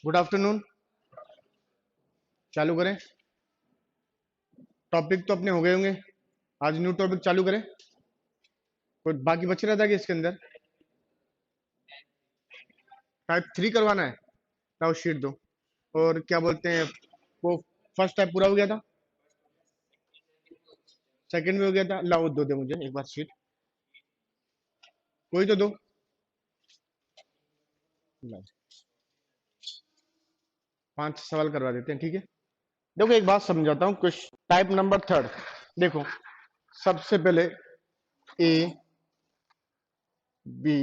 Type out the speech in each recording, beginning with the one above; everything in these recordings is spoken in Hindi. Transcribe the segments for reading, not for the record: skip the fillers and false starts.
Good afternoon. चालू करें। टॉपिक तो अपने हो गए होंगे। आज न्यू टॉपिक चालू करें। कोई बाकी बच रहा था कि इसके अंदर टाइप 3 करवाना है। लाओ शीट दो। और क्या बोलते हैं, वो फर्स्ट टाइप पूरा हो गया था, सेकंड में हो गया था। लाओ दो दे मुझे एक बार शीट, कोई तो दो। लाओ, 5 सवाल करवा देते हैं, ठीक है। देखो एक बात समझाता हूँ। Question type number third. देखो, सबसे पहले A B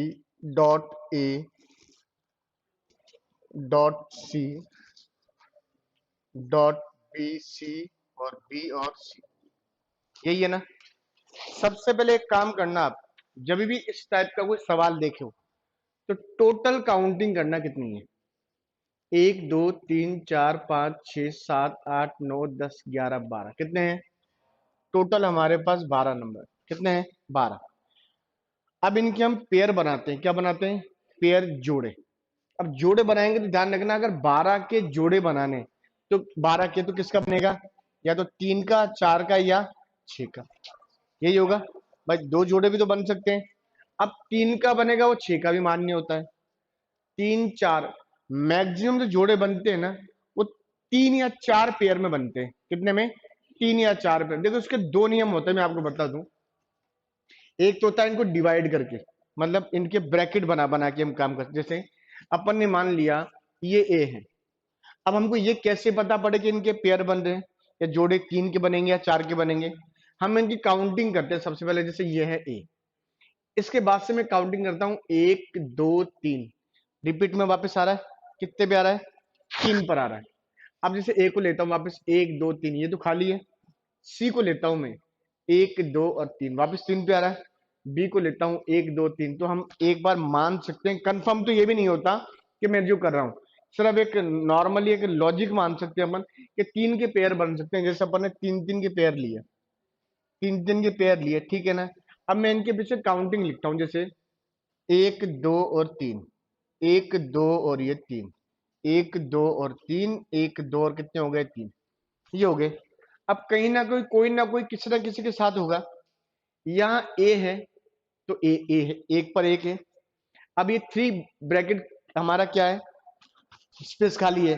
dot A dot C dot B C और बी और सी, यही है ना। सबसे पहले एक काम करना, आप जब भी इस टाइप का कोई सवाल देखे हो तो टोटल काउंटिंग करना कितनी है। 1 2 3 4 5 6 7 8 9 10 11 12 कितने हैं टोटल हमारे पास? 12 नंबर। कितने हैं? 12। अब इनके हम पेयर बनाते हैं। क्या बनाते हैं? पेयर, जोड़े। अब जोड़े बनाएंगे तो ध्यान रखना, अगर 12 के जोड़े बनाने तो 12 के तो किसका बनेगा? या तो 3 का, 4 का या 6 का, यही होगा। भाई दो जोड़े भी तो बन सकते हैं। अब 3 का बनेगा, वो 6 का भी मान्य होता है। 3 4 मैक्सिमम जो जोड़े बनते हैं ना, वो 3 या 4 पेयर में बनते हैं। कितने में? 3 या 4 पेयर। देखो इसके दो नियम होते हैं, मैं आपको बता दूं। एक तो होता है इनको डिवाइड करके, मतलब इनके ब्रैकेट बना बना के हम काम करते। जैसे अपन ने मान लिया ये ए है। अब हमको ये कैसे पता पड़े कि इनके पेयर बन रहे हैं, या जोड़े 3 के बनेंगे या 4 के बनेंगे? हम इनकी काउंटिंग करते हैं सबसे पहले। जैसे ये है ए, इसके बाद से मैं काउंटिंग करता हूं 1 2 3। रिपीट में वापस आ रहा है। कितने पे आ रहा है? 3 पर आ रहा है। अब जैसे ए को लेता हूं वापस, 1 2 3, ये तो खाली है। सी को लेता हूं मैं, 1 2 और 3, वापस 3 पे आ रहा है। बी को लेता हूं 1 2 3। तो हम एक बार मान सकते हैं, कंफर्म तो ये भी नहीं होता कि मैं जो कर रहा हूं, सिर्फ एक नॉर्मली एक लॉजिक मान सकते हैं अपन कि 3 के पेयर बन सकते हैं। जैसे अपन ने 3 3 के पेयर लिए, 3 3 के पेयर लिए, ठीक है ना। अब मैं इनके पीछे काउंटिंग लिखता हूं। जैसे 1 2 और 3, 1 2 और ये 3, 1 2 और 3, 1 2 और कितने हो गए? 3, ये हो गए। अब कहीं ना कोई किसी ना किसी के साथ होगा। यहाँ ए है तो ए है, एक पर एक है। अब ये 3 ब्रैकेट हमारा क्या है? स्पेस खाली है,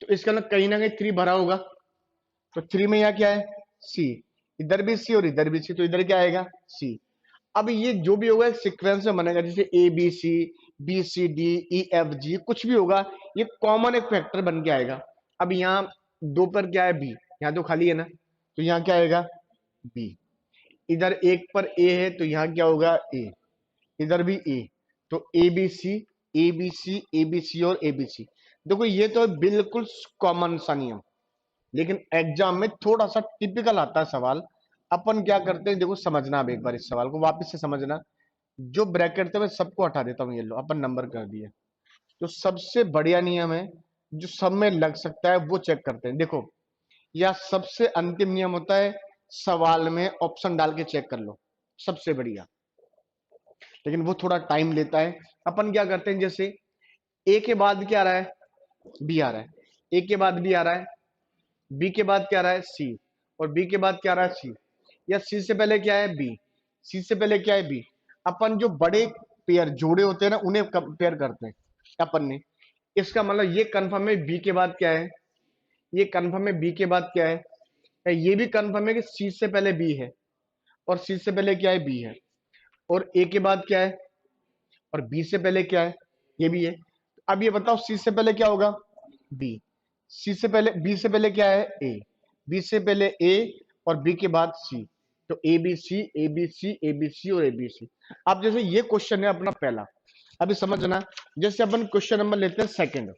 तो इसका मतलब कहीं ना कहीं 3 भरा होगा। तो 3 में यहाँ क्या है? सी। इधर भी सी और इधर भी सी, तो इधर क्या आएगा? सी। अब ये जो भी होगा एक सीक्वेंस में बनेगा। जैसे A B C, B C D, E F G, कुछ भी होगा, ये कॉमन एक फैक्टर बन के आएगा। अब यहाँ 2 पर क्या है? बी। यहाँ तो खाली है ना, तो यहाँ क्या आएगा? बी। इधर एक पर ए है, तो यहाँ क्या होगा? ए। इधर भी ए, तो A B C, A B C, A B C और ए बी सी। देखो ये तो बिल्कुल कॉमन सा नियम, लेकिन एग्जाम में थोड़ा सा टिपिकल आता है सवाल। अपन क्या करते हैं, देखो समझना। अब एक बार इस सवाल को वापस से समझना। जो ब्रैकेट थे मैं सबको हटा देता हूँ, ये लो अपन नंबर कर दिए। जो सबसे बढ़िया नियम है, जो सब में लग सकता है, वो चेक करते हैं। देखो, या सबसे अंतिम नियम होता है, सवाल में ऑप्शन डाल के चेक कर लो, सबसे बढ़िया। लेकिन वो थोड़ा टाइम लेता है। अपन क्या करते हैं, जैसे ए के बाद क्या आ रहा है? बी आ रहा है। ए के बाद बी आ रहा है, बी के बाद क्या आ रहा है? सी, और बी के बाद क्या आ रहा है? सी। या सी से पहले क्या है? बी। सी से पहले क्या है? बी। अपन जो बड़े पेयर जोड़े होते हैं ना, उन्हें कंपेयर करते हैं अपन ने। इसका मतलब ये कंफर्म है बी के बाद क्या है, ये कंफर्म है बी के बाद क्या है, या ये भी कंफर्म है कि सी से पहले बी है, और सी से पहले क्या है? बी है। और ए के बाद क्या है, और बी से पहले क्या है? ये भी है। अब ये बताओ सी से पहले क्या होगा? बी। सी से पहले, बी से पहले क्या है? ए। बी से पहले ए, और बी के बाद सी। तो A B C, A B C, A B C और ए बी सी। अब जैसे ये क्वेश्चन है अपना पहला, अभी समझना। जैसे अपन क्वेश्चन नंबर लेते हैं सेकंड,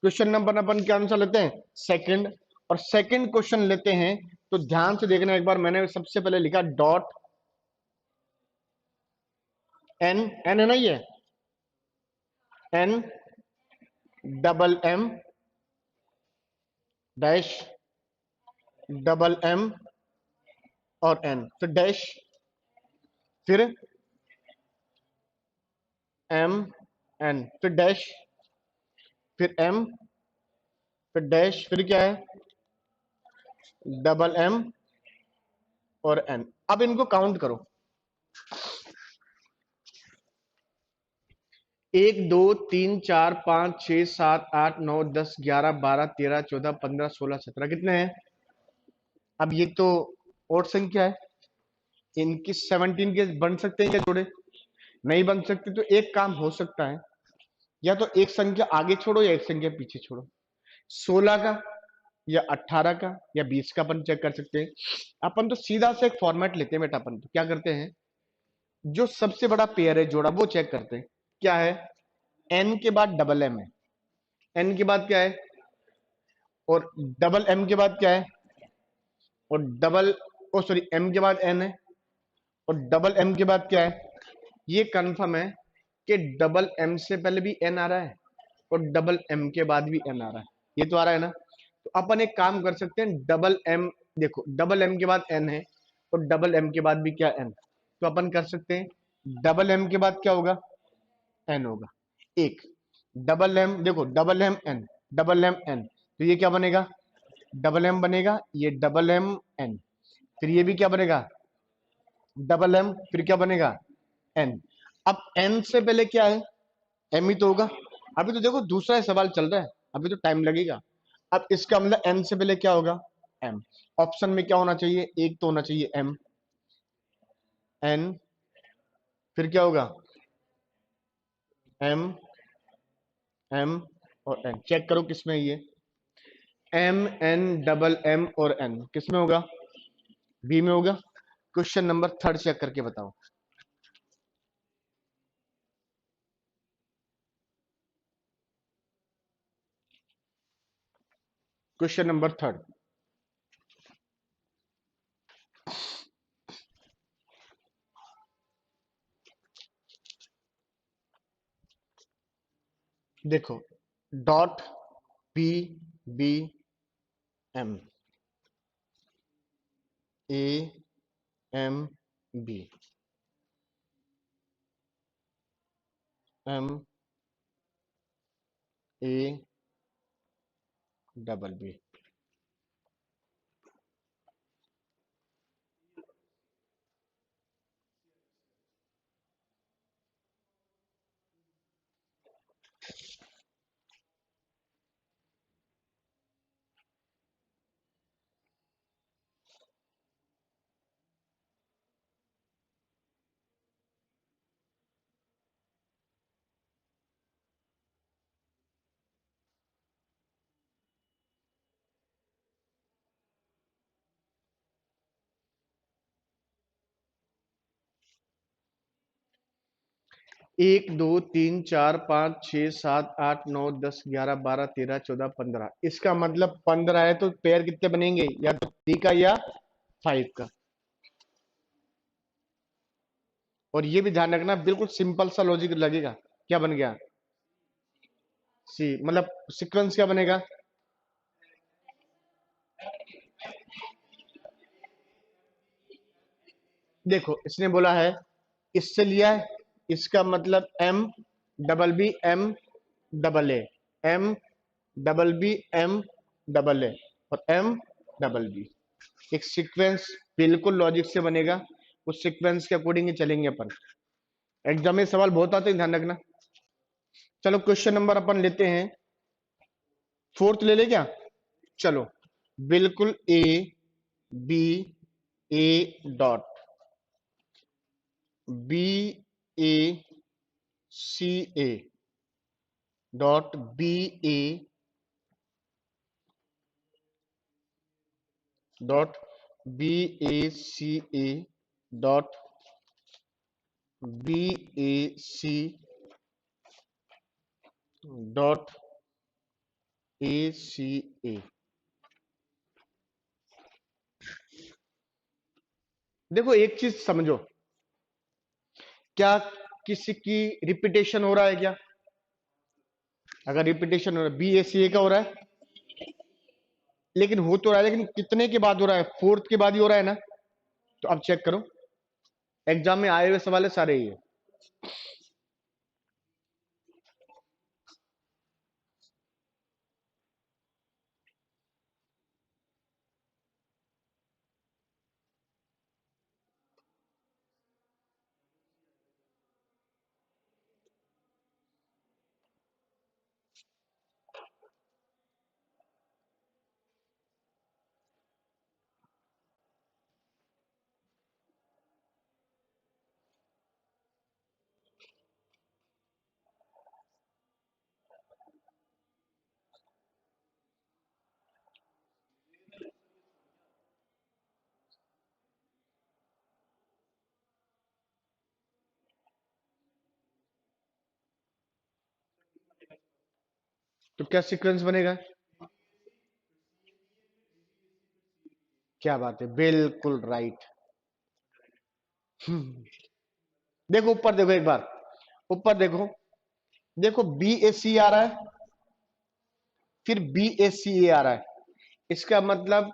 क्वेश्चन नंबर अपन क्या आंसर लेते हैं? सेकंड। और सेकंड क्वेश्चन लेते हैं, तो ध्यान से देखना एक बार। मैंने सबसे पहले लिखा डॉट एन, एन है ना ये, N double M dash double M और एन, तो डैश, फिर एम एन, फिर डैश, फिर एम, फिर डैश, फिर क्या है, डबल एम और एन। अब इनको काउंट करो, 1 2 3 4 5 6 7 8 9 10 11 12 13 14 15 कितने हैं? अब ये तो और संख्या है, इनकी 17 के बन सकते हैं क्या जोड़े? नहीं बन सकते। तो एक काम हो सकता है, या तो एक संख्या आगे छोड़ो या एक संख्या पीछे छोड़ो। 16 का या 18 का या 20 का अपन चेक कर सकते हैं। अपन तो सीधा से एक फॉर्मेट लेते हैं बेटा, अपन तो क्या करते हैं, जो सबसे बड़ा पेयर है जोड़ा वो चेक करते हैं। क्या है? एन के बाद डबल एम है, एन के बाद क्या है, और डबल एम के बाद क्या है, और डबल, ओ सॉरी, एम के बाद एन है, और डबल एम के बाद क्या है। ये कंफर्म है कि डबल एम से पहले भी एन आ रहा है और डबल एम के बाद भी एन आ रहा है। ये तो आ रहा है ना। तो अपन एक काम कर सकते हैं, डबल एम, देखो डबल एम के बाद एन है और डबल एम के बाद भी क्या, एन। तो अपन कर सकते हैं डबल एम के बाद क्या होगा, एन होगा। एक डबल एम, देखो double M N, double M N, तो ये क्या बनेगा, डबल एम बनेगा, ये डबल एम एन, फिर ये भी क्या बनेगा, डबल एम, फिर क्या बनेगा, एन। अब एन से पहले क्या है, एम ही तो होगा। अभी तो देखो दूसरा सवाल चल रहा है, अभी तो टाइम लगेगा। अब इसका मतलब एन से पहले क्या होगा, एम। ऑप्शन में क्या होना चाहिए, एक तो होना चाहिए एम, एन, फिर क्या होगा, एम, एम और एन। चेक करो किसमें ये, एम एन डबल एम और एन किसमें होगा, बी में होगा। क्वेश्चन नंबर 3 चेक करके बताओ। क्वेश्चन नंबर 3, देखो, dot P B M, A M B, M A double B. 1 2 3 4 5 6 7 8 9 10 11 12 13 14 15, इसका मतलब 15 है, तो पेयर कितने बनेंगे, या तो 3 का या 5 का। और ये भी ध्यान रखना, बिल्कुल सिंपल सा लॉजिक लगेगा। क्या बन गया, सी, मतलब सीक्वेंस क्या बनेगा, देखो इसने बोला है, इससे लिया है, इसका मतलब M double B M double M double B M double A और एम डबल बी। एक सीक्वेंस बिल्कुल लॉजिक से बनेगा, उस सीक्वेंस के अकॉर्डिंग ही चलेंगे अपन। एग्जाम में सवाल बहुत आते हैं, ध्यान रखना। चलो क्वेश्चन नंबर अपन लेते हैं, 4th ले ले क्या, चलो, बिल्कुल A B A dot B A C A dot B A dot B A C A dot B A C dot A C A. देखो एक चीज समझो, क्या किसी की रिपीटेशन हो रहा है क्या, अगर रिपीटेशन हो रहा है, बी ए सी ए का हो रहा है, लेकिन हो तो रहा है, लेकिन कितने के बाद हो रहा है, 4th के बाद ही हो रहा है ना। तो अब चेक करो, एग्जाम में आए हुए सवाल है सारे ये। तो क्या सीक्वेंस बनेगा? क्या बात है, बिल्कुल राइट। देखो ऊपर देखो एक बार, ऊपर देखो, देखो बी ए सी आ रहा है, फिर बी ए सी ए आ रहा है। इसका मतलब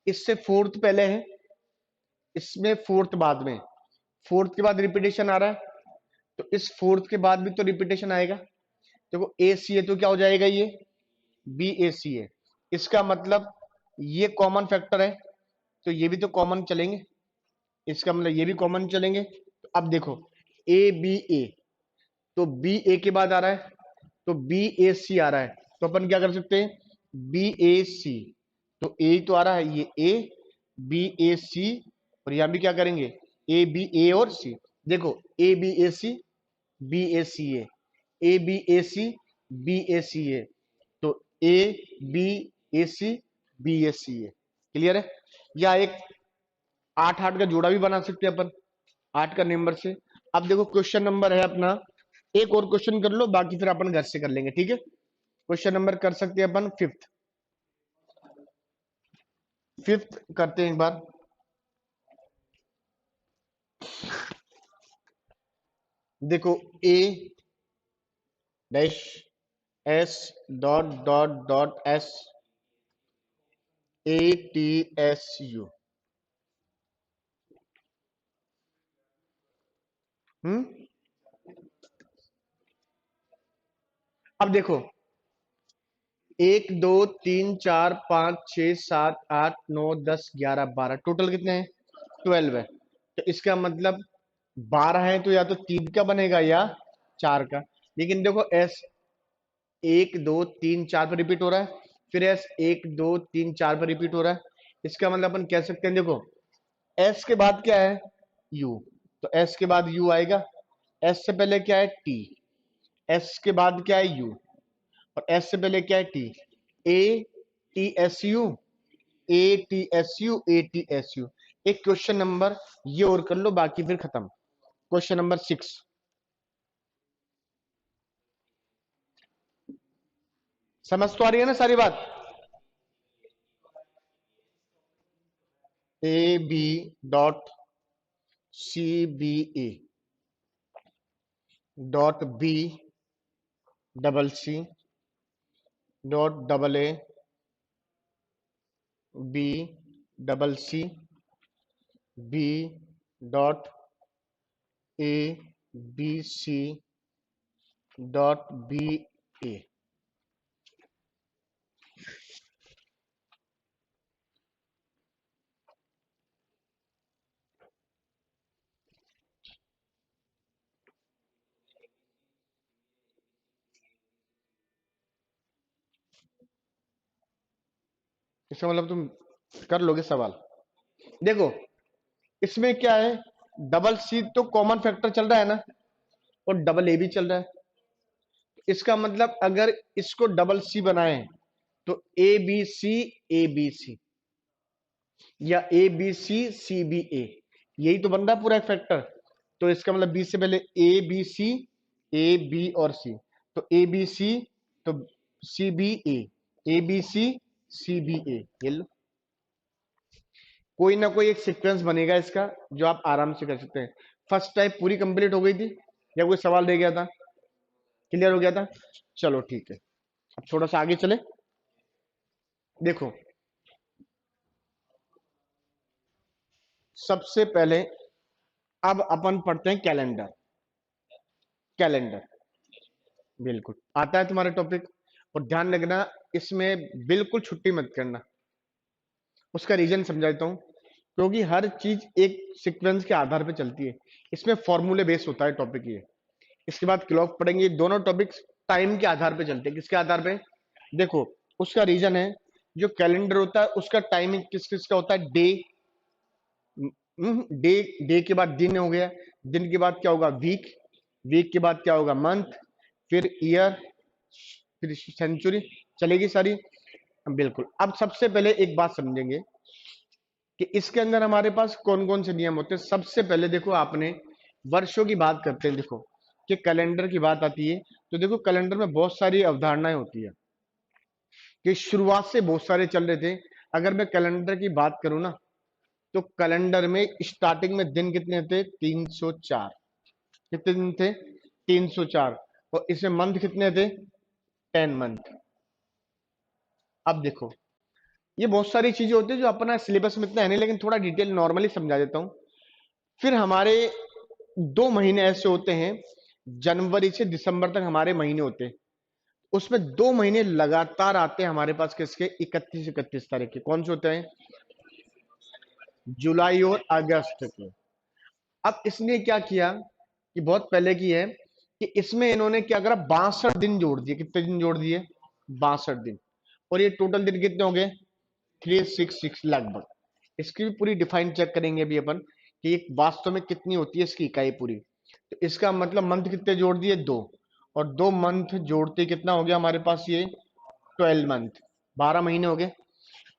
इससे फोर्थ पहले है, इसमें फोर्थ बाद में, फोर्थ के बाद रिपीटेशन आ रहा है, तो इस फोर्थ के बाद भी तो रिपीटेशन आएगा। देखो ए सी ए तो क्या हो जाएगा, ये बी ए सी ए। इसका मतलब ये कॉमन फैक्टर है, तो ये भी तो कॉमन चलेंगे, इसका मतलब ये भी कॉमन चलेंगे। तो अब देखो ए बी ए, तो बी ए के बाद आ रहा है, तो बी ए सी आ रहा है, तो अपन क्या कर सकते हैं, बी ए सी, तो ए तो आ रहा है, ये ए बी ए सी, और यहां भी क्या करेंगे, ए बी ए और सी। देखो A B A C, B A C A B A C, B A C A, तो A B A C, B A C A. Clear है? या एक 8 8 का जोड़ा भी बना सकते हैं अपन, 8 का नंबर से। अब देखो क्वेश्चन नंबर है अपना, एक और क्वेश्चन कर लो, बाकी फिर अपन घर से कर लेंगे, ठीक है? क्वेश्चन नंबर कर सकते हैं अपन फिफ्थ, फिफ्थ करते हैं एक बार। देखो A dash S dot dot dot S A T S U. अब देखो 1 2 3 4 5 6 7 8 9 10 11 12, टोटल कितने हैं, 12 है। तो इसका मतलब 12 है, तो या तो 3 का बनेगा या 4 का। लेकिन देखो एस 1 2 3 4 पर रिपीट हो रहा है, फिर एस 1 2 3 4 पर रिपीट हो रहा है। इसका मतलब अपन कह सकते हैं, देखो एस के बाद क्या है, यू, तो एस के बाद यू आएगा। एस से पहले क्या है, टी, एस के बाद क्या है, यू, और एस से पहले क्या है, T. A T S you, A T S you, A T S you. एक क्वेश्चन नंबर ये और कर लो, बाकी फिर खत्म। क्वेश्चन नंबर 6, समझ तो आ रही है ना सारी बात? A B dot C B A dot B double C dot double A B double C B dot A B C dot B A. इसका मतलब तुम कर लोगे सवाल। देखो इसमें क्या है, डबल सी तो कॉमन फैक्टर चल रहा है ना, और डबल ए भी चल रहा है। इसका मतलब अगर इसको डबल सी बनाए, तो A B C, A B सी, या ए बी सी सी बी ए, यही तो बन रहा है पूरा फैक्टर। तो इसका मतलब बी से पहले A B C, A B और सी, तो ए बी सी, तो C B A B C C B A, ये लो। कोई ना कोई एक सीक्वेंस बनेगा इसका, जो आप आराम से कर सकते हैं। फर्स्ट टाइप पूरी कंप्लीट हो गई थी, या कोई सवाल रह गया था, क्लियर हो गया था? चलो ठीक है, अब थोड़ा सा आगे चले। देखो सबसे पहले अब अपन पढ़ते हैं कैलेंडर। कैलेंडर बिल्कुल आता है तुम्हारे टॉपिक, और ध्यान रखना इसमें बिल्कुल छुट्टी मत करना। उसका रीजन समझाता हूँ, क्योंकि हर चीज एक सीक्वेंस के आधार पे चलती है। इसमें फॉर्मूले बेस होता है टॉपिक ये। इसके बाद क्लॉक पढ़ेंगे, दोनों टॉपिक्स टाइम के आधार पे चलते हैं। किसके आधार पे? देखो उसका रीजन है, जो कैलेंडर होता है उसका टाइमिंग किस किस का होता है, डे, डे, डे के बाद दिन हो गया, दिन के बाद क्या होगा, वीक, वीक के बाद क्या होगा, मंथ, फिर ईयर, फिर सेंचुरी, चलेगी सारी। बिल्कुल। अब सबसे पहले एक बात समझेंगे कि इसके अंदर हमारे पास कौन कौन से नियम होते हैं। सबसे पहले देखो, आपने वर्षों की बात करते हैं, देखो कि कैलेंडर की बात आती है, तो देखो कैलेंडर में बहुत सारी अवधारणाएं होती है। कि शुरुआत से बहुत सारे चल रहे थे। अगर मैं कैलेंडर की बात करूं ना, तो कैलेंडर में स्टार्टिंग में दिन कितने थे? 304। कितने दिन थे? 304। और इसमें मंथ कितने थे? 10 मंथ। अब देखो, ये बहुत सारी चीजें होती है जो अपना सिलेबस में इतना है नहीं, लेकिन थोड़ा डिटेल नॉर्मली समझा देता हूं। फिर हमारे 2 महीने ऐसे होते हैं, जनवरी से दिसंबर तक हमारे महीने होते हैं। उसमें 2 महीने लगातार आते हैं हमारे पास, किसके? 31 तारीख के। कौन से होते हैं? जुलाई और अगस्त के। अब इसने क्या किया कि बहुत पहले की है कि इसमें इन्होंने क्या करा, 62 दिन जोड़ दिए। कितने दिन जोड़ दिए? 62 दिन। और ये टोटल दिन कितने हो गए? 366 लगभग। इसकी भी पूरी डिफाइन चेक करेंगे अभी अपन कि एक वास्तव में कितनी होती है इसकी इकाई पूरी। तो इसका मतलब मंथ कितने जोड़ दिए? 2। और 2 मंथ जोड़ते कितना हो गया हमारे पास? ये 12 मंथ, 12 महीने हो गए।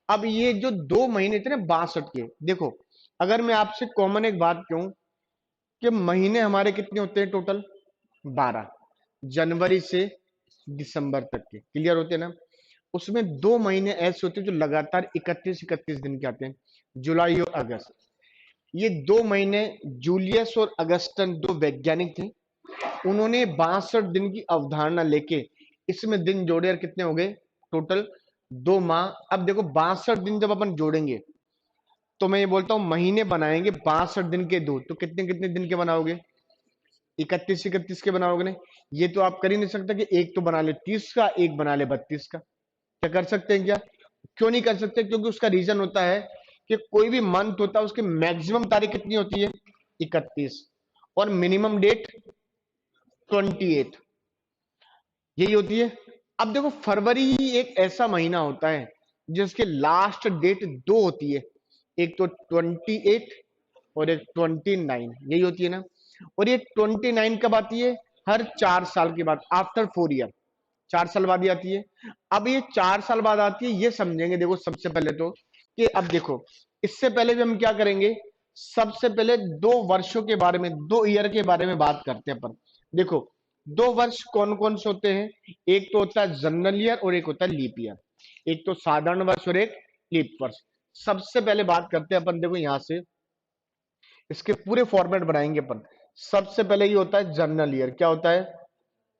अब ये जो 2 महीने थे ना 62 के, देखो अगर मैं आपसे कॉमन एक बात कहूं कि महीने हमारे कितने होते हैं टोटल? 12, जनवरी से दिसंबर तक के। क्लियर होते हैं ना? उसमें 2 महीने ऐसे होते हैं जो लगातार 31 दिन के आते हैं, जुलाई और अगस्त। ये 2 महीने, जूलियस और अगस्टन, दो वैज्ञानिक थे, उन्होंने 62 दिन की अवधारणा लेके इसमें दिन जोड़े और कितने हो गए टोटल? 2 माह। अब देखो 62 दिन जब अपन जोड़ेंगे तो मैं ये बोलता हूं महीने बनाएंगे 62 दिन के दो, तो कितने कितने दिन के बनाओगे? 31 के बनाओगे नहीं? ये तो आप कर ही नहीं सकते कि एक तो बना ले 30 का, एक बना ले 32 का। क्या कर सकते हैं क्या? क्यों नहीं कर सकते? क्योंकि उसका रीजन होता है कि कोई भी मंथ होता है उसकी मैक्सिमम तारीख कितनी होती है? 31। और मिनिमम डेट 28, यही होती है। अब देखो फरवरी ही एक ऐसा महीना होता है जिसके लास्ट डेट 2 होती है, एक तो 28 और एक 29, यही होती है ना? और ये 29 कब आती है? हर 4 साल के बाद, आफ्टर 4 ईयर। 4 साल बाद ही आती है। अब ये 4 साल बाद आती है, ये समझेंगे देखो सबसे पहले तो कि अब देखो इससे पहले भी हम क्या करेंगे, सबसे पहले 2 वर्षों के बारे में, 2 ईयर के बारे में बात करते हैं अपन। देखो 2 वर्ष कौन कौन से होते हैं? एक तो होता है जनरल ईयर और एक होता है लीप ईयर। एक तो साधारण वर्ष और एक लीप वर्ष। सबसे पहले बात करते हैं अपन, देखो यहां से इसके पूरे फॉर्मेट बनाएंगे अपन। सबसे पहले ये होता है जनरल ईयर। क्या होता है?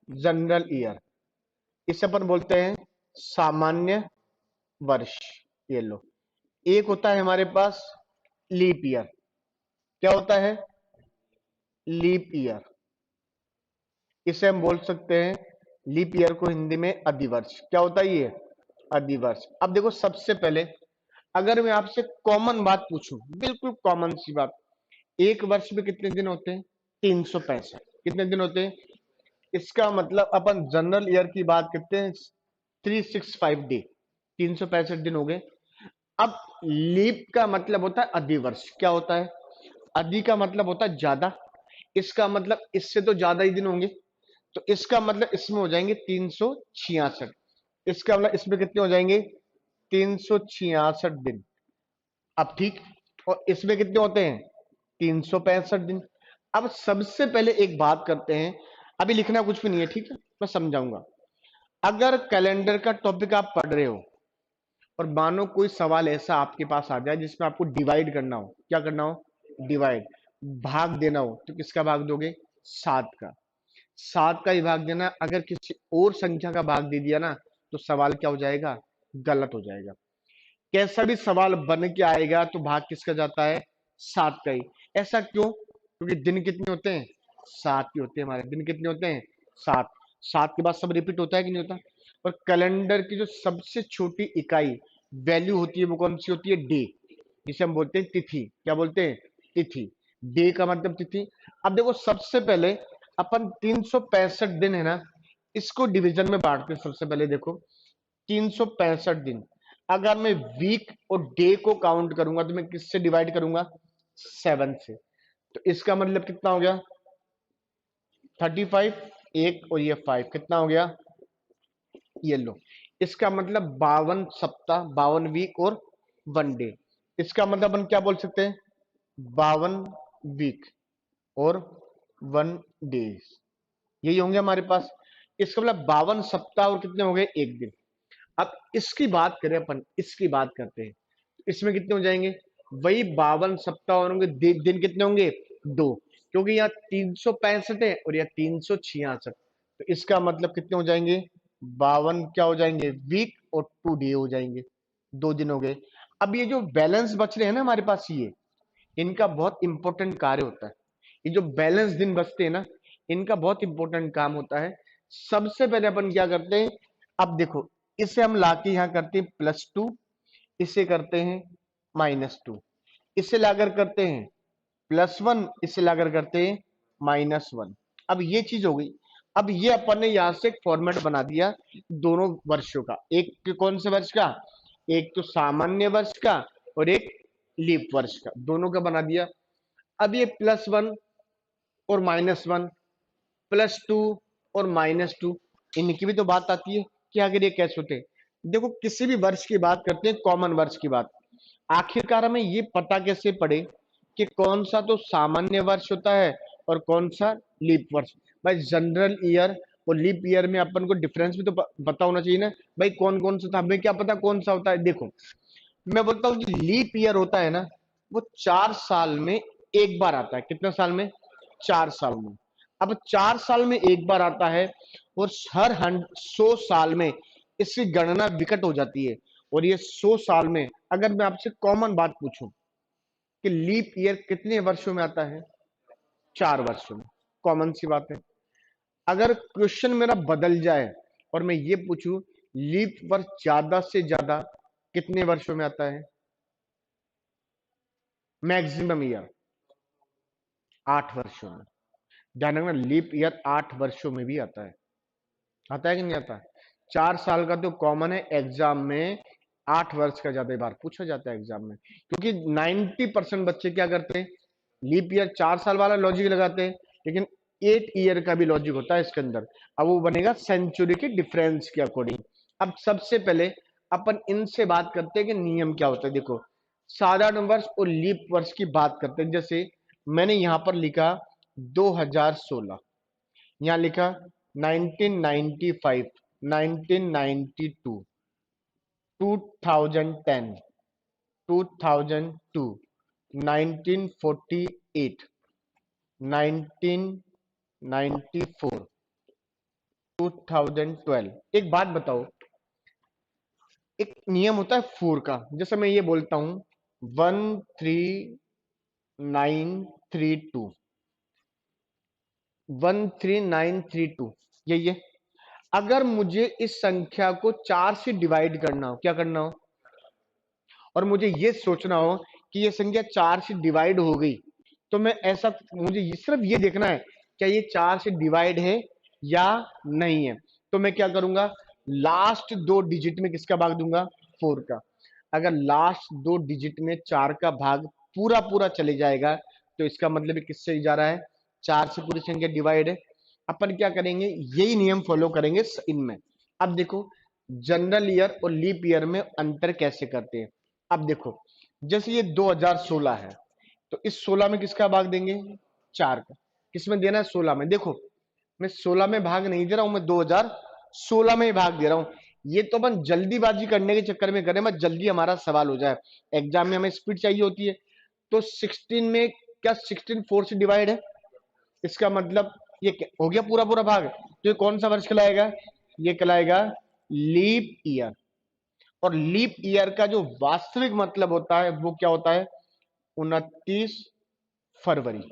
General year. इसे अपन बोलते हैं सामान्य वर्ष। ये लो। एक होता है हमारे पास लीप ईयर। क्या होता है? Leap year. इसे हम बोल सकते हैं, लीप ईयर को हिंदी में अधिवर्ष। क्या होता है ये? अधिवर्ष। अब देखो सबसे पहले अगर मैं आपसे कॉमन बात पूछूं, बिल्कुल कॉमन सी बात, एक वर्ष में कितने दिन होते हैं? 365। कितने दिन होते हैं? इसका मतलब अपन जनरल ईयर की बात करते हैं, 365 डे, 365 दिन हो गए। अब लीप का मतलब होता है अधिवर्ष। क्या होता है? अधि का मतलब होता है ज्यादा, इसका मतलब इससे तो ज्यादा ही दिन होंगे, तो इसका मतलब इसमें हो जाएंगे 366। इसका मतलब इसमें कितने हो जाएंगे? 366 दिन। अब ठीक, और इसमें कितने होते हैं? 365 दिन। अब सबसे पहले एक बात करते हैं, अभी लिखना कुछ भी नहीं है, ठीक है, मैं समझाऊंगा। अगर कैलेंडर का टॉपिक आप पढ़ रहे हो और मानो कोई सवाल ऐसा आपके पास आ जाए जिसमें आपको डिवाइड करना हो, क्या करना हो? डिवाइड, भाग देना हो, तो किसका भाग दोगे? 7 का। 7 का ही भाग देना। अगर किसी और संख्या का भाग दे दिया ना, तो सवाल क्या हो जाएगा? गलत हो जाएगा। कैसा भी सवाल बन के आएगा तो भाग किसका जाता है? 7 का ही। ऐसा क्यों? क्योंकि दिन कितने होते हैं? 7 ही होते हैं हमारे दिन। कितने होते हैं? 7। 7 के बाद सब रिपीट होता है कि नहीं होता? और कैलेंडर की जो सबसे छोटी इकाई वैल्यू होती है वो कौन सी होती है? डे, जिसे हम बोलते हैं तिथि। क्या बोलते हैं? तिथि। डे का मतलब तिथि। अब देखो सबसे पहले अपन 365 दिन है ना, इसको डिवीजन में बांटते हैं। सबसे पहले देखो 365 दिन, अगर मैं वीक और डे को काउंट करूंगा तो मैं किससे डिवाइड करूंगा? 7 से। तो इसका मतलब कितना हो गया? 35। एक और ये 5, कितना हो गया? ये लो। इसका मतलब 52 सप्ताह, 52 वीक और 1 डे। इसका मतलब अपन क्या बोल सकते हैं? 52 वीक और 1 डेज, यही होंगे हमारे पास। इसका मतलब 52 सप्ताह और कितने हो गए? 1 दिन। अब इसकी बात करें, अपन इसकी बात करते हैं, इसमें कितने हो जाएंगे, वही 52 सप्ताह होंगे, दिन कितने होंगे, 2, क्योंकि यहाँ 365 है और यहाँ 366, तो इसका मतलब कितने हो जाएंगे, 52 क्या हो जाएंगे, वीक, और 2 डे हो जाएंगे, 2 दिन हो गए। अब ये जो बैलेंस बच रहे हैं ना हमारे पास, ये इनका बहुत इंपॉर्टेंट कार्य होता है। ये जो बैलेंस दिन बचते हैं ना, इनका बहुत इंपॉर्टेंट काम होता है। सबसे पहले अपन क्या करते हैं, अब देखो, इसे हम लाके यहां करते हैं +2, इसे करते हैं -2, इसे लाकर करते हैं +1, इसे लाकर करते हैं -1। अब ये चीज हो गई। अब ये अपन ने यहां से एक फॉर्मेट बना दिया दोनों वर्षों का, एक कौन से वर्ष का, एक तो सामान्य वर्ष का और एक लीप वर्ष का, दोनों का बना दिया। अब ये +1 और -1, +2 और -2, इनकी भी तो बात आती है कि अगर ये कैसे होते हैं। देखो, किसी भी वर्ष की बात करते हैं, कॉमन वर्ष की बात, आखिरकार हमें ये पता कैसे पड़े कि कौन सा तो सामान्य वर्ष होता है और कौन सा लीप वर्ष। भाई जनरल ईयर और लीप ईयर में अपन को डिफरेंस भी तो पता होना चाहिए ना, भाई कौन कौन सा था, हमें क्या पता कौन सा होता है। देखो, मैं बोलता हूँ जो लीप ईयर होता है ना, वो 4 साल में एक बार आता है। कितने साल में, 4 साल में। अब 4 साल में एक बार आता है, और हर 100 साल में इसकी गणना विकट हो जाती है। और ये 100 साल में, अगर मैं आपसे कॉमन बात पूछूं कि लीप ईयर कितने वर्षों में आता है, 4 वर्षों में, कॉमन सी बात है। अगर क्वेश्चन मेरा बदल जाए और मैं ये पूछूं लीप वर्ष ज्यादा से ज्यादा कितने वर्षों में आता है, मैक्सिमम ईयर 8 वर्षों में। ध्यान रखना, लीप ईयर 8 वर्षों में भी आता है कि नहीं आता। 4 साल का तो कॉमन है, एग्जाम में 8 वर्ष का ज्यादा बार पूछा जाता है एग्जाम में, क्योंकि 90% बच्चे क्या करते हैं, लीप ईयर 4 साल वाला लॉजिक लगाते हैं, लेकिन 8 ईयर का भी लॉजिक होता है इसके अंदर। अब वो बनेगा सेंचुरी के डिफरेंस के अकॉर्डिंग। अब सबसे पहले अपन इनसे बात करते हैं कि नियम क्या होता है। देखो, साधारण वर्ष और लीप वर्ष की बात करते हैं। जैसे मैंने यहां पर लिखा 2016, यहां लिखा 1995, 1992, 2010, 2002, 1948, 1994, 2012। एक बात बताओ, एक नियम होता है 4 का। जैसे मैं ये बोलता हूं 13932, 13932, यही है। अगर मुझे इस संख्या को 4 से डिवाइड करना हो, क्या करना हो, और मुझे ये सोचना हो कि ये संख्या 4 से डिवाइड हो गई, तो मैं ऐसा, मुझे सिर्फ ये देखना है क्या ये 4 से डिवाइड है या नहीं है। तो मैं क्या करूंगा, लास्ट 2 डिजिट में किसका भाग दूंगा, 4 का। अगर लास्ट 2 डिजिट में 4 का भाग पूरा पूरा चले जाएगा, तो इसका मतलब किससे जा रहा है, 4 से पूरी संख्या डिवाइड है। अपन क्या करेंगे, यही नियम फॉलो करेंगे इनमें। अब देखो, जनरल ईयर और लीप ईयर में अंतर कैसे करते हैं। अब देखो, जैसे ये 2016 है, तो इस 16 में किसका भाग देंगे, 4 का। किसमें देना है, 16 में। देखो, मैं 16 में भाग नहीं दे रहा हूं, मैं 2016 में ही भाग दे रहा हूं। ये तो अपन जल्दीबाजी करने के चक्कर में करें, मैं जल्दी हमारा सवाल हो जाए। एग्जाम में हमें स्पीड चाहिए होती है। तो 16 में क्या 16 4 से डिवाइड है, इसका मतलब ये हो गया पूरा पूरा भाग। तो ये कौन सा वर्ष कहलाएगा, ये कहलाएगा लीप ईयर। और लीप ईयर का जो वास्तविक मतलब होता है वो क्या होता है, 29 फरवरी।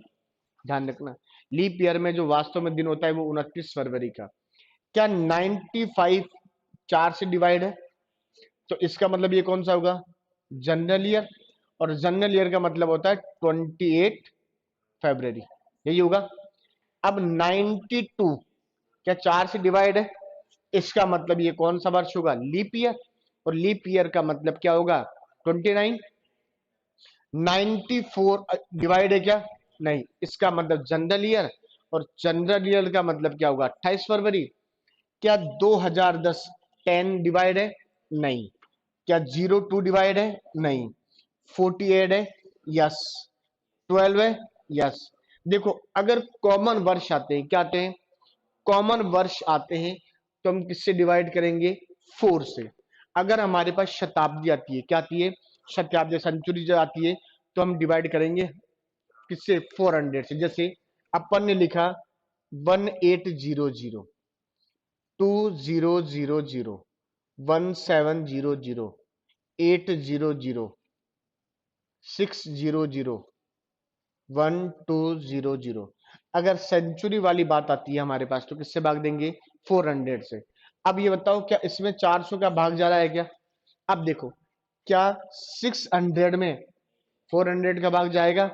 ध्यान रखना, लीप ईयर में जो वास्तव में दिन होता है वो 29 फरवरी का। क्या 95 4 से डिवाइड है, तो इसका मतलब ये कौन सा होगा, जनरल ईयर। और जनरल ईयर का मतलब होता है 28 फरवरी, यही होगा। अब 92 क्या 4 से डिवाइड है, इसका मतलब ये कौन सा वर्ष होगा, लीप ईयर। और लीप ईयर का मतलब क्या होगा, 29। 94 डिवाइड है क्या, नहीं, इसका मतलब जनरल ईयर। और जनरल ईयर का मतलब क्या होगा, 28 फरवरी। क्या 2010 10 डिवाइड है, नहीं। क्या 02 डिवाइड है, नहीं। 48 है, यस। 12 है, यस। देखो, अगर कॉमन वर्ष आते हैं, क्या आते हैं, कॉमन वर्ष आते हैं, तो हम किससे डिवाइड करेंगे, 4 से। अगर हमारे पास शताब्दी आती है, क्या आती है, शताब्दी सेंचुरी जो आती है, तो हम डिवाइड करेंगे किससे, 400 से। जैसे अपन ने लिखा 1800, 2000, 1700, 800, 600, 1200। अगर सेंचुरी वाली बात आती है हमारे पास, तो किससे भाग देंगे, 400 से। अब ये बताओ, क्या इसमें 400 का भाग जा रहा है क्या? अब देखो, क्या 600 में 400 का भाग जाएगा?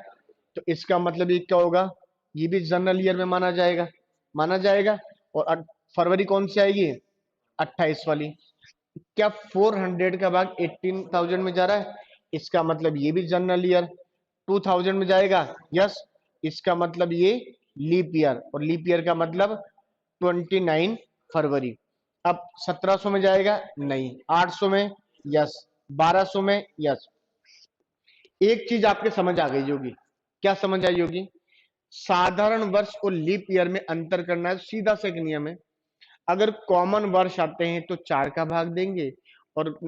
तो इसका मतलब ये क्या होगा, ये भी जनरल ईयर में माना जाएगा, माना जाएगा। और फरवरी कौन सी आएगी, 28 वाली। क्या 400 का भाग 18,000 में जा रहा है? इसका मतलब ये भी जनरल ईयर। 2000 में जाएगा, यस। इसका मतलब ये लीप ईयर, और लीप ईयर का मतलब 29 फरवरी। अब 1700 में जाएगा, नहीं। 800 में, यस। 1200 में, यस। एक चीज आपके समझ आ गई होगी, क्या समझ आई होगी, साधारण वर्ष और लीप ईयर में अंतर करना है। सीधा से एक नियम है, अगर कॉमन वर्ष आते हैं तो 4 का भाग देंगे, और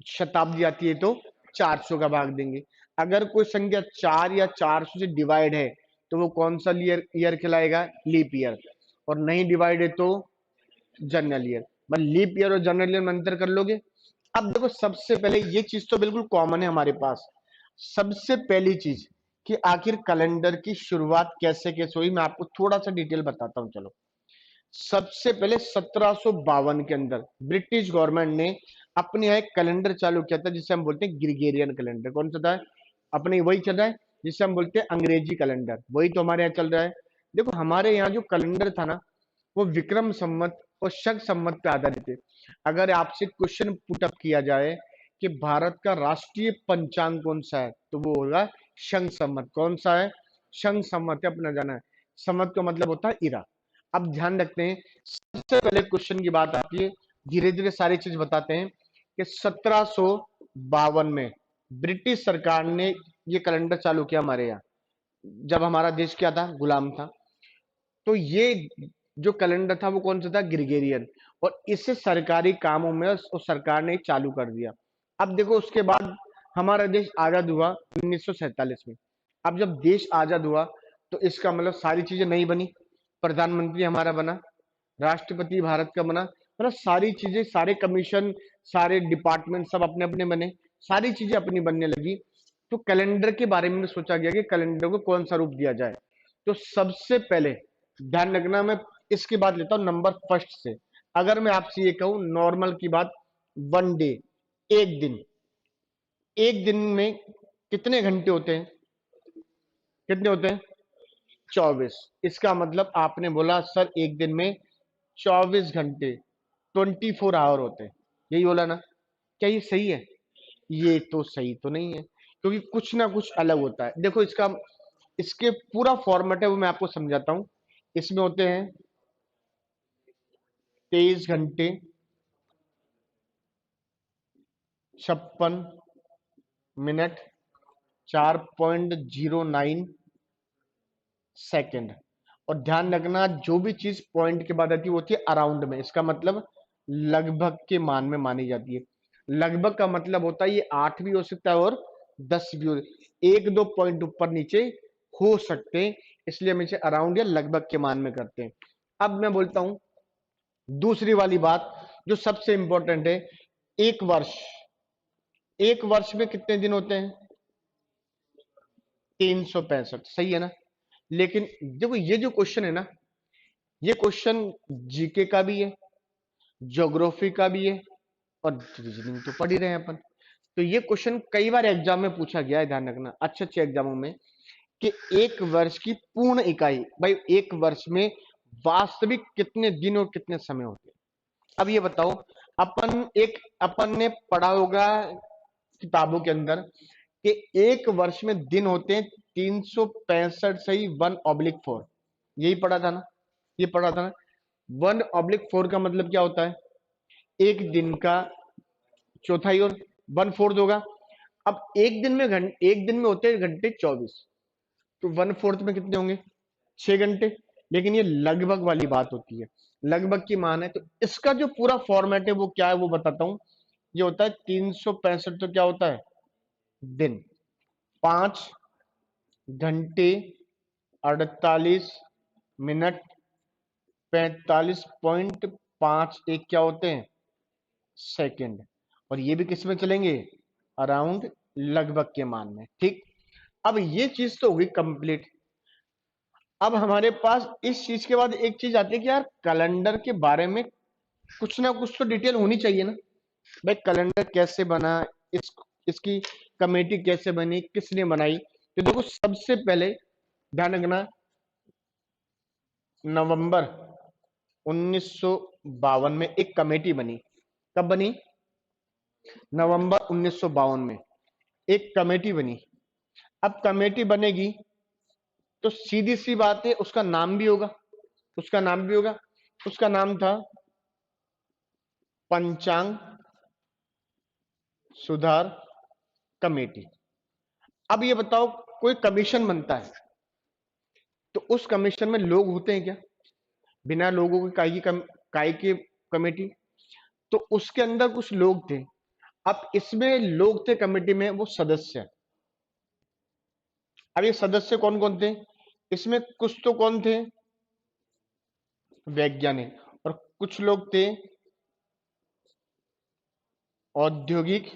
शताब्दी आती है तो 400 का भाग देंगे। अगर कोई संख्या 4 या 400 से डिवाइड है, तो वो कौन सा ईयर ईयर कहलाएगा, लीप ईयर। और नहीं डिवाइड है तो जनरल ईयर। मतलब लीप ईयर और जनरल ईयर में अंतर कर लोगे। अब देखो, सबसे पहले ये चीज तो बिल्कुल कॉमन है हमारे पास। सबसे पहली चीज कि आखिर कैलेंडर की शुरुआत कैसे कैसे हुई, मैं आपको थोड़ा सा डिटेल बताता हूं, चलो। सबसे पहले 1752 के अंदर ब्रिटिश गवर्नमेंट ने अपने यहाँ एक कैलेंडर चालू किया था, जिसे हम बोलते हैं ग्रिगोरियन कैलेंडर। कौन सा था, अपने वही चल रहा है जिसे हम बोलते हैं अंग्रेजी कैलेंडर, वही तो हमारे यहाँ चल रहा है। देखो, हमारे यहाँ जो कैलेंडर था ना, वो विक्रम संवत और शक संवत पे आधारित है। अगर आपसे क्वेश्चन पुटअप किया जाए कि भारत का राष्ट्रीय पंचांग कौन सा है, तो वो होगा शंख संवत। कौन सा है, शंख संवत है, अपना जाना है। संवत का मतलब होता है इरा। अब ध्यान रखते हैं, सबसे पहले क्वेश्चन की बात आती है, धीरे धीरे सारी चीज बताते हैं कि 1752 में ब्रिटिश सरकार ने ये कैलेंडर चालू किया हमारे यहाँ, जब हमारा देश क्या था, गुलाम था। तो ये जो कैलेंडर था वो कौन सा था, ग्रिगोरियन। और इसे सरकारी कामों में उस सरकार ने चालू कर दिया। अब देखो, उसके बाद हमारा देश आजाद हुआ 1947 में। अब जब देश आजाद हुआ, तो इसका मतलब सारी चीजें नहीं बनी। प्रधानमंत्री हमारा बना, राष्ट्रपति भारत का बना, मतलब सारी चीजें, सारे कमीशन, सारे डिपार्टमेंट सब अपने अपने बने, सारी चीजें अपनी बनने लगी। तो कैलेंडर के बारे में सोचा गया कि कैलेंडर को कौन सा रूप दिया जाए। तो सबसे पहले ध्यान रखना, मैं इसकी बात लेता हूं नंबर फर्स्ट से। अगर मैं आपसे ये कहूं नॉर्मल की बात, 1 डे, एक दिन, एक दिन में कितने घंटे होते हैं, कितने होते हैं, 24। इसका मतलब आपने बोला सर एक दिन में 24 घंटे, 24 आवर होते हैं, यही बोला ना? क्या ये सही है? ये तो सही तो नहीं है, क्योंकि कुछ ना कुछ अलग होता है। देखो, इसका इसके पूरा फॉर्मेट है, वो मैं आपको समझाता हूं। इसमें होते हैं 23 घंटे, 56 मिनट, 4.09 सेकेंड। और ध्यान रखना, जो भी चीज पॉइंट के बाद आती है वो होती है अराउंड में। इसका मतलब लगभग के मान में मानी जाती है। लगभग का मतलब होता है ये 8 भी हो सकता है और 10 भी हो, एक दो पॉइंट ऊपर नीचे हो सकते हैं, इसलिए हम इसे अराउंड या लगभग के मान में करते हैं। अब मैं बोलता हूं दूसरी वाली बात, जो सबसे इंपॉर्टेंट है, एक वर्ष। एक वर्ष में कितने दिन होते हैं, 365, सही है ना? लेकिन देखो, ये जो क्वेश्चन है ना, ये क्वेश्चन जीके का भी है, ज्योग्राफी का भी है, और रीजनिंग तो पढ़ ही रहे हैं अपन। तो ये क्वेश्चन कई बार एग्जाम में पूछा गया है, ध्यान रखना अच्छे अच्छे एग्जामों में, कि एक वर्ष की पूर्ण इकाई, भाई एक वर्ष में वास्तविक कितने दिन और कितने समय होते हैं। अब ये बताओ, अपन ने पढ़ा होगा किताबों के अंदर कि एक वर्ष में दिन होते हैं 365 सही 1/4, यही पढ़ा था ना, ये पढ़ा था ना। 1/4 का मतलब क्या होता है, एक दिन का चौथाई, और 1/4 होगा। अब एक दिन में होते हैं घंटे 24, तो 1/4 में कितने होंगे, 6 घंटे। लेकिन ये लगभग वाली बात होती है, लगभग की मान है। तो इसका जो पूरा फॉर्मेट है वो क्या है, वो बताता हूं। ये होता है 365, तो क्या होता है दिन, 5 घंटे 48 मिनट 45.51 क्या होते हैं सेकंड। और ये भी किस में चलेंगे, अराउंड, लगभग के मान में। ठीक, अब ये चीज तो होगी कंप्लीट। अब हमारे पास इस चीज के बाद एक चीज आती है कि यार कैलेंडर के बारे में कुछ ना कुछ तो डिटेल होनी चाहिए ना भाई। कैलेंडर कैसे बना, इस इसकी कमेटी कैसे बनी, किसने बनाई। तो देखो सबसे पहले ध्यान रखना, नवंबर 1952 में एक कमेटी बनी। कब बनी, नवंबर 1952 में एक कमेटी बनी। अब कमेटी बनेगी तो सीधी सी बात है, उसका नाम भी होगा, उसका नाम भी होगा। उसका नाम था पंचांग सुधार कमेटी। अब ये बताओ, कोई कमीशन बनता है तो उस कमीशन में लोग होते हैं क्या, बिना लोगों की काय की कमेटी। तो उसके अंदर कुछ लोग थे। अब इसमें लोग थे कमेटी में, वो सदस्य। अब ये सदस्य कौन कौन थे, इसमें कुछ तो कौन थे, वैज्ञानिक, और कुछ लोग थे औद्योगिक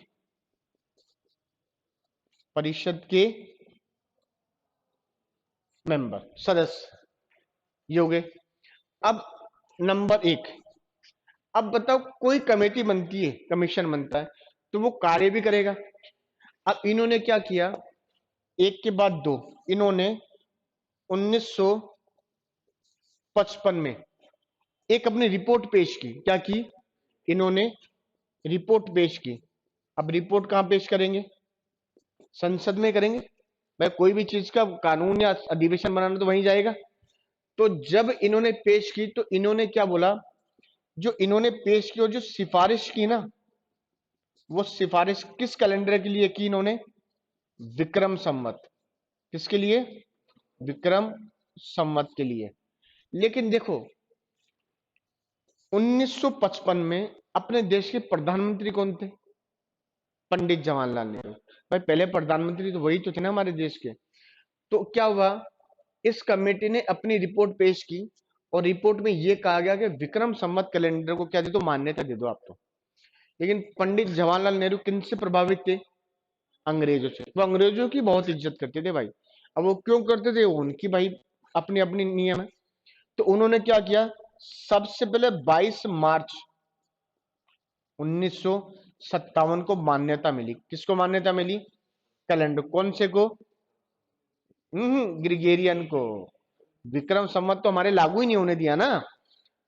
परिषद के मेंबर, सदस्य, ये हो गए। अब नंबर एक, अब बताओ कोई कमेटी बनती है, कमीशन बनता है, तो वो कार्य भी करेगा। अब इन्होंने क्या किया, एक के बाद दो, इन्होंने 1955 में एक अपनी रिपोर्ट पेश की। क्या की, इन्होंने रिपोर्ट पेश की। अब रिपोर्ट कहां पेश करेंगे, संसद में करेंगे भाई। कोई भी चीज का कानून या अधिवेशन बनाना तो वहीं जाएगा। तो जब इन्होंने पेश की तो इन्होंने क्या बोला, जो इन्होंने पेश की और जो सिफारिश की ना, वो सिफारिश किस कैलेंडर के लिए की इन्होंने, विक्रम संवत। किसके लिए, विक्रम संवत के लिए। लेकिन देखो 1955 में अपने देश के प्रधानमंत्री कौन थे, पंडित जवाहरलाल नेहरू। भाई पहले प्रधानमंत्री तो वही तो थे ना हमारे देश के। तो क्या हुआ, इस कमेटी ने अपनी रिपोर्ट पेश की और रिपोर्ट में यह कहा गया कि विक्रम संवत कैलेंडर को क्या दे दो, मान्यता दे दो आप तो। लेकिन पंडित जवाहरलाल नेहरू किन से प्रभावित थे, अंग्रेजों से। वो अंग्रेजों की बहुत इज्जत करते थे भाई। अब वो क्यों करते थे, उनकी भाई अपनी अपनी नियम है। तो उन्होंने क्या किया, सबसे पहले 22 मार्च 1957 को मान्यता मिली। किसको मान्यता मिली, कैलेंडर, कौन से को, ग्रिगेरियन को। विक्रम संवत तो हमारे लागू ही नहीं होने दिया ना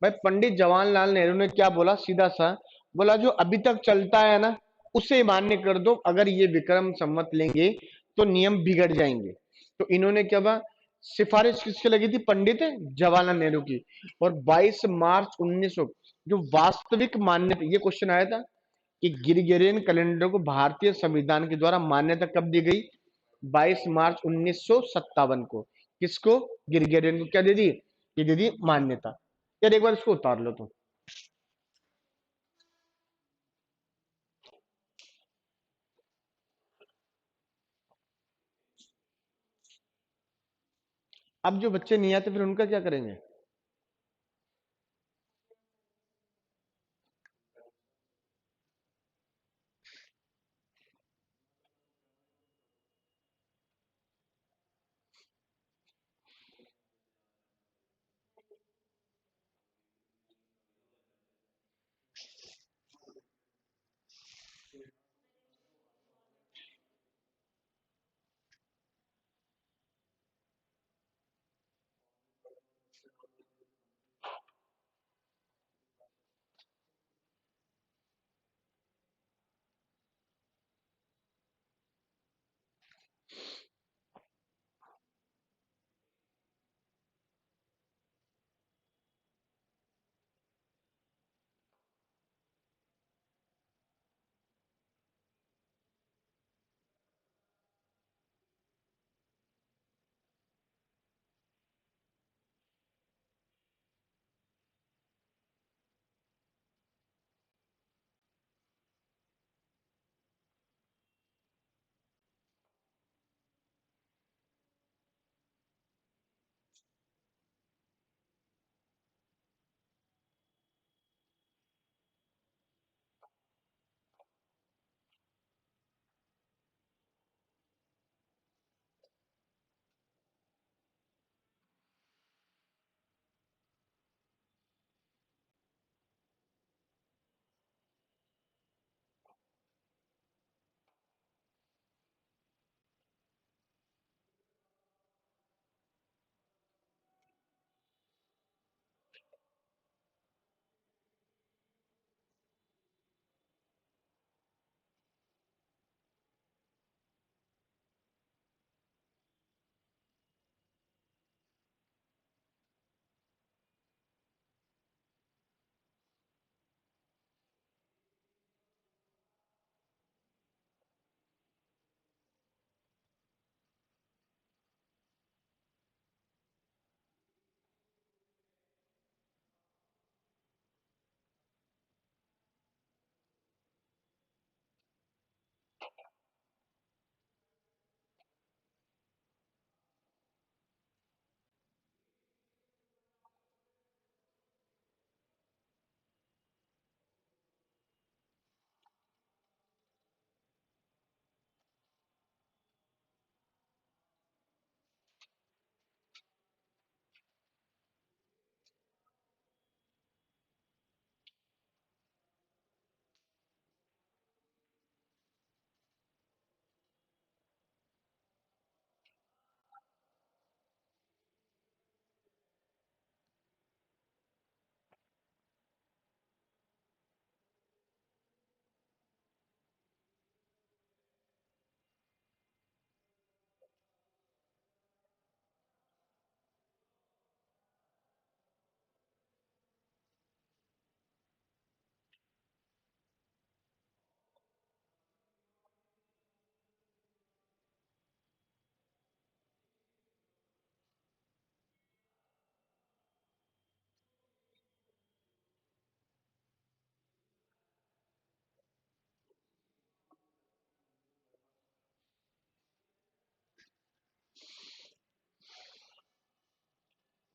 भाई। पंडित जवाहरलाल नेहरू ने क्या बोला, सीधा सा बोला, जो अभी तक चलता है ना उसे मान्य कर दो। अगर ये विक्रम संवत लेंगे तो नियम बिगड़ जाएंगे। तो इन्होंने क्या हुआ, सिफारिश किसके लगी थी, पंडित जवाहरलाल नेहरू की। और 22 मार्च 1900, जो वास्तविक मान्यता, ये क्वेश्चन आया था कि ग्रिगोरियन कैलेंडर को भारतीय संविधान के द्वारा मान्यता कब दी गई, 22 मार्च 1957 को। किसको, ग्रिगोरियन को क्या दे दी, ये दे दी मान्यता। यार एक बार इसको उतार लो तो। अब जो बच्चे नहीं आते फिर उनका क्या करेंगे।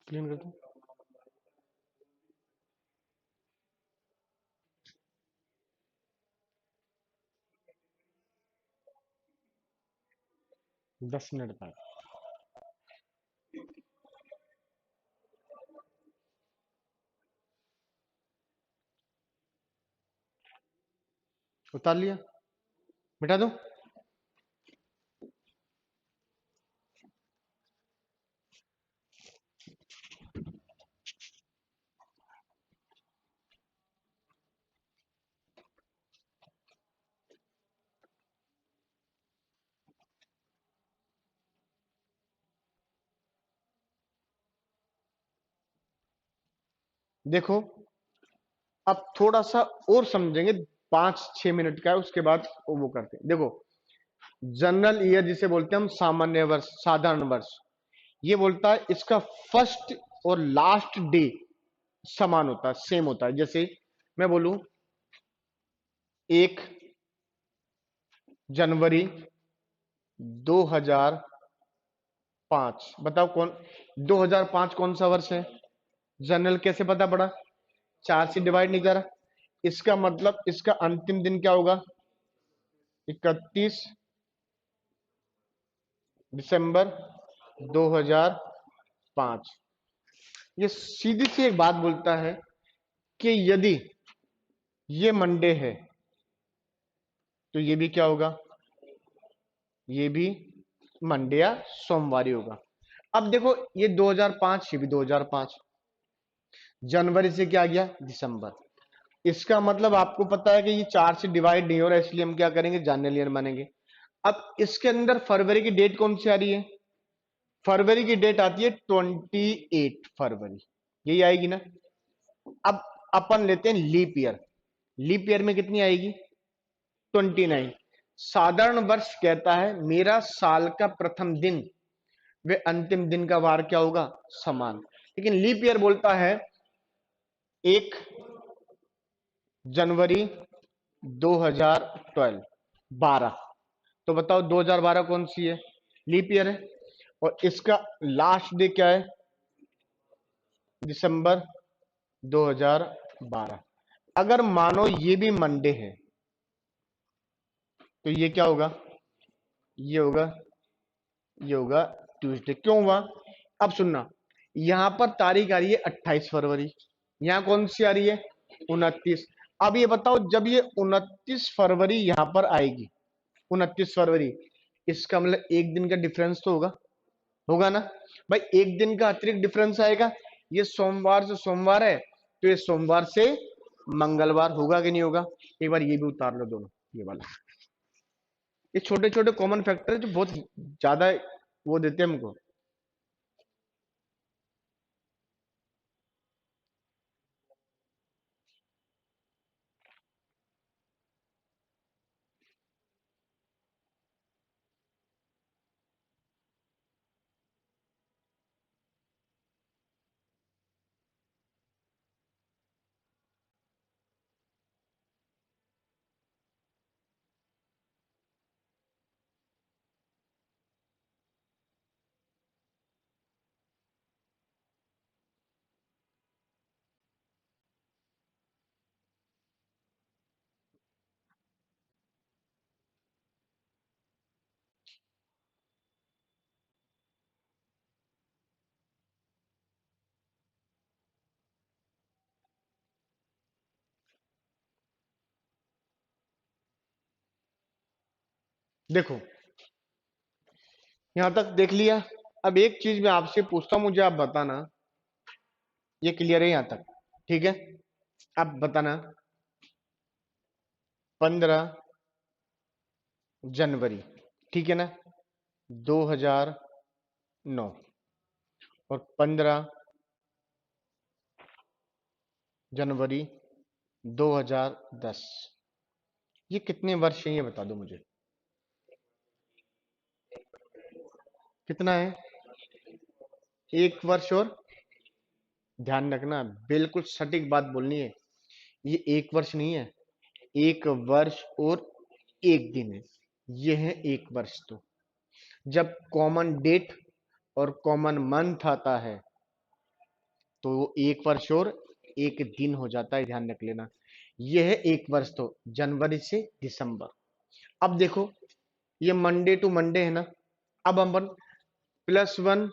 क्लीन कर दूं? 10 मिनट तक। उतार लिया? मिटा दो? देखो, अब थोड़ा सा और समझेंगे, 5-6 मिनट का है, उसके बाद वो करते हैं। देखो, जनरल ईयर जिसे बोलते हैं हम, सामान्य वर्ष, साधारण वर्ष, ये बोलता है इसका फर्स्ट और लास्ट डे समान होता है, सेम होता है। जैसे मैं बोलूं 1 जनवरी 2005, बताओ कौन, 2005 कौन सा वर्ष है? जनरल कैसे पता पड़ा? 4 से डिवाइड नहीं करा। इसका मतलब इसका अंतिम दिन क्या होगा? 31 दिसंबर 2005। ये सीधी सी एक बात बोलता है कि यदि ये मंडे है तो ये भी क्या होगा? ये भी मंडे या सोमवार ही होगा। अब देखो, ये 2005, ये भी 2005, जनवरी से क्या आ गया? दिसंबर। इसका मतलब आपको पता है कि ये 4 से डिवाइड नहीं हो रहा, इसलिए हम क्या करेंगे? जनरल ईयर मानेंगे। अब इसके अंदर फरवरी की डेट कौन सी आ रही है? फरवरी की डेट आती है 28 फरवरी, यही आएगी ना? अब अपन लेते हैं लीप ईयर। लीप ईयर में कितनी आएगी? 29। साधारण वर्ष कहता है मेरा साल का प्रथम दिन वे अंतिम दिन का वार क्या होगा? समान। लेकिन लीप ईयर बोलता है 1 जनवरी 2012। तो बताओ 2012 कौन सी है? लीप ईयर है। और इसका लास्ट डे क्या है? दिसंबर 2012। अगर मानो ये भी मंडे है तो ये क्या होगा? ये होगा, ये होगा ट्यूसडे। क्यों हुआ? अब सुनना, यहां पर तारीख आ रही है 28 फरवरी, यहां कौन सी आ रही है? 29। अब ये बताओ, जब ये 29 फरवरी यहां पर आएगी, 29 फरवरी, इसका मतलब एक दिन का डिफरेंस तो होगा, होगा ना? भाई एक दिन का अतिरिक्त डिफरेंस आएगा। ये सोमवार से सोमवार है तो ये सोमवार से मंगलवार होगा कि नहीं होगा? एक बार ये भी उतार लो दोनों, ये वाला। ये छोटे छोटे कॉमन फैक्टर जो बहुत ज्यादा वो देते हैं हमको। देखो यहां तक देख लिया। अब एक चीज मैं आपसे पूछता हूं, मुझे आप बताना, ये क्लियर है यहां तक? ठीक है, अब बताना 15 जनवरी, ठीक है ना, 2009 और 15 जनवरी 2010, ये कितने वर्ष हैं ये बता दो मुझे। कितना है? 1 वर्ष और, ध्यान रखना बिल्कुल सटीक बात बोलनी है, ये 1 वर्ष नहीं है, 1 वर्ष और 1 दिन है, ये है 1 वर्ष। तो जब कॉमन डेट और कॉमन मंथ आता है तो वो 1 वर्ष और 1 दिन हो जाता है, ध्यान रख लेना। ये है 1 वर्ष, तो जनवरी से दिसंबर। अब देखो ये मंडे टू मंडे है ना, अब हम +1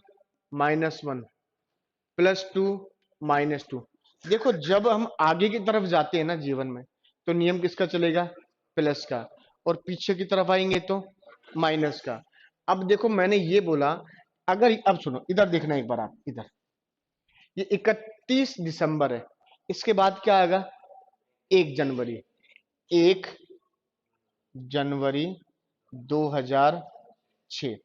-1 +2 -2, देखो जब हम आगे की तरफ जाते हैं ना जीवन में, तो नियम किसका चलेगा? प्लस का। और पीछे की तरफ आएंगे तो माइनस का। अब देखो मैंने ये बोला, अगर अब सुनो इधर देखना एक बार आप इधर, ये 31 दिसंबर है, इसके बाद क्या आएगा? 1 जनवरी, 1 जनवरी 2006,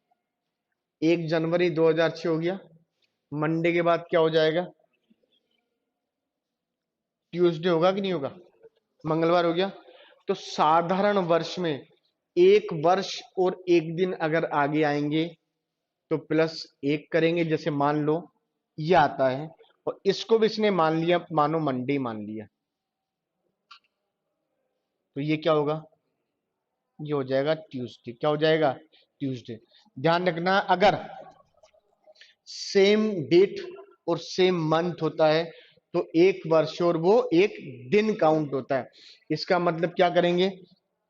1 जनवरी 2006 हो गया। मंडे के बाद क्या हो जाएगा? ट्यूसडे होगा कि नहीं होगा? मंगलवार हो गया। तो साधारण वर्ष में 1 वर्ष और 1 दिन अगर आगे आएंगे तो +1 करेंगे, जैसे मान लो ये आता है, और इसको भी इसने मान लिया, मानो मंडे मान लिया, तो ये क्या होगा? ये हो जाएगा ट्यूसडे। क्या हो जाएगा? ट्यूसडे। ध्यान रखना अगर सेम डेट और सेम मंथ होता है तो 1 वर्ष और वो 1 दिन काउंट होता है। इसका मतलब क्या करेंगे?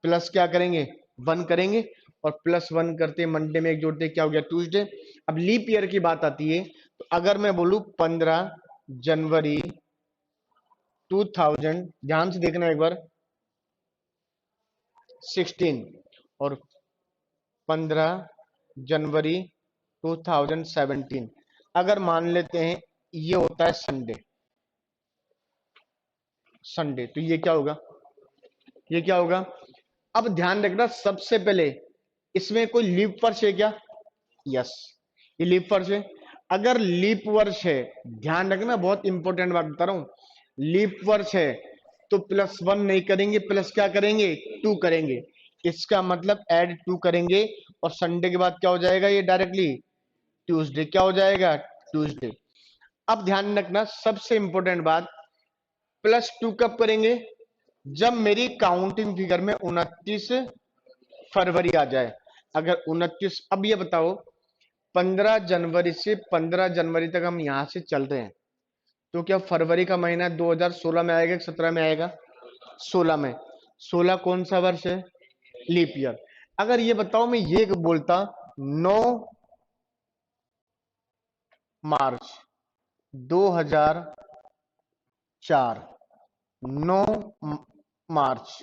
प्लस क्या करेंगे? 1 करेंगे, और +1 करते मंडे में एक जोड़ते, क्या हो गया? ट्यूसडे। अब लीप ईयर की बात आती है, तो अगर मैं बोलूं 15 जनवरी 2000, ध्यान से देखना एक बार, 16, और 15 जनवरी 2017, अगर मान लेते हैं ये होता है संडे, संडे, तो ये क्या होगा? ये क्या होगा? अब ध्यान रखना सबसे पहले, इसमें कोई लीप वर्ष है क्या? यस, ये लीप वर्ष है। अगर लीप वर्ष है, ध्यान रखना बहुत इंपॉर्टेंट बात बता रहा हूं, लीप वर्ष है तो +1 नहीं करेंगे, प्लस क्या करेंगे? 2 करेंगे। इसका मतलब ऐड 2 करेंगे, और संडे के बाद क्या हो जाएगा? ये डायरेक्टली ट्यूसडे। क्या हो जाएगा? ट्यूसडे। अब ध्यान रखना सबसे इंपॉर्टेंट बात, +2 कब करेंगे? जब मेरी काउंटिंग फिगर में 29 फरवरी आ जाए। अगर 29, अब ये बताओ 15 जनवरी से 15 जनवरी तक हम यहां से चल रहे हैं, तो क्या फरवरी का महीना 2016 में आएगा कि 17 में आएगा? 16 में। 16 कौन सा वर्ष है? Leap year. अगर ये बताओ मैं ये बोलता 9 मार्च 2004, 9 मार्च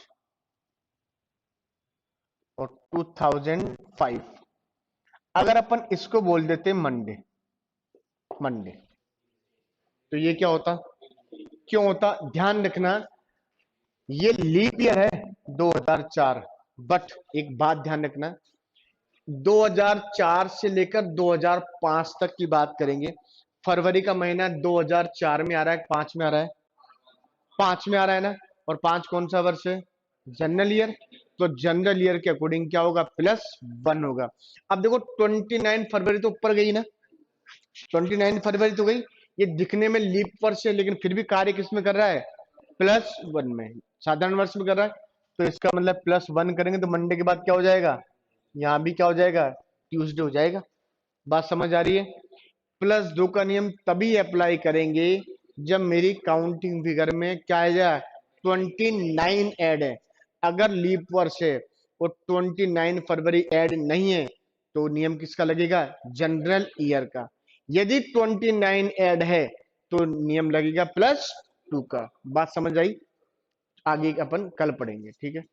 और 2005, अगर अपन इसको बोल देते मंडे, मंडे, तो ये क्या होता? क्यों होता? ध्यान रखना ये लीप ईयर है 2004, बट एक बात ध्यान रखना, 2004 से लेकर 2005 तक की बात करेंगे। फरवरी का महीना 2004 में आ रहा है, 5 में आ रहा है? 5 में आ रहा है ना। और 5 कौन सा वर्ष है? General year. तो जनरल ईयर के अकॉर्डिंग क्या होगा? +1 होगा। अब देखो 29 फरवरी तो ऊपर गई ना, 29 फरवरी तो गई, ये दिखने में लीप वर्ष है लेकिन फिर भी कार्य किस में कर रहा है? +1 में, साधारण वर्ष में कर रहा है। तो इसका मतलब +1 करेंगे तो मंडे के बाद क्या हो जाएगा? यहां भी क्या हो जाएगा? ट्यूसडे हो जाएगा। बात समझ आ रही है? +2 का नियम तभी अप्लाई करेंगे जब मेरी काउंटिंग फिगर में क्या है? 29 ऐड है। अगर लीप वर्ष है और 29 फरवरी ऐड नहीं है तो नियम किसका लगेगा? जनरल ईयर का। यदि 29 ऐड है तो नियम लगेगा +2 का। बात समझ आई? आगे अपन कल पढ़ेंगे, ठीक है।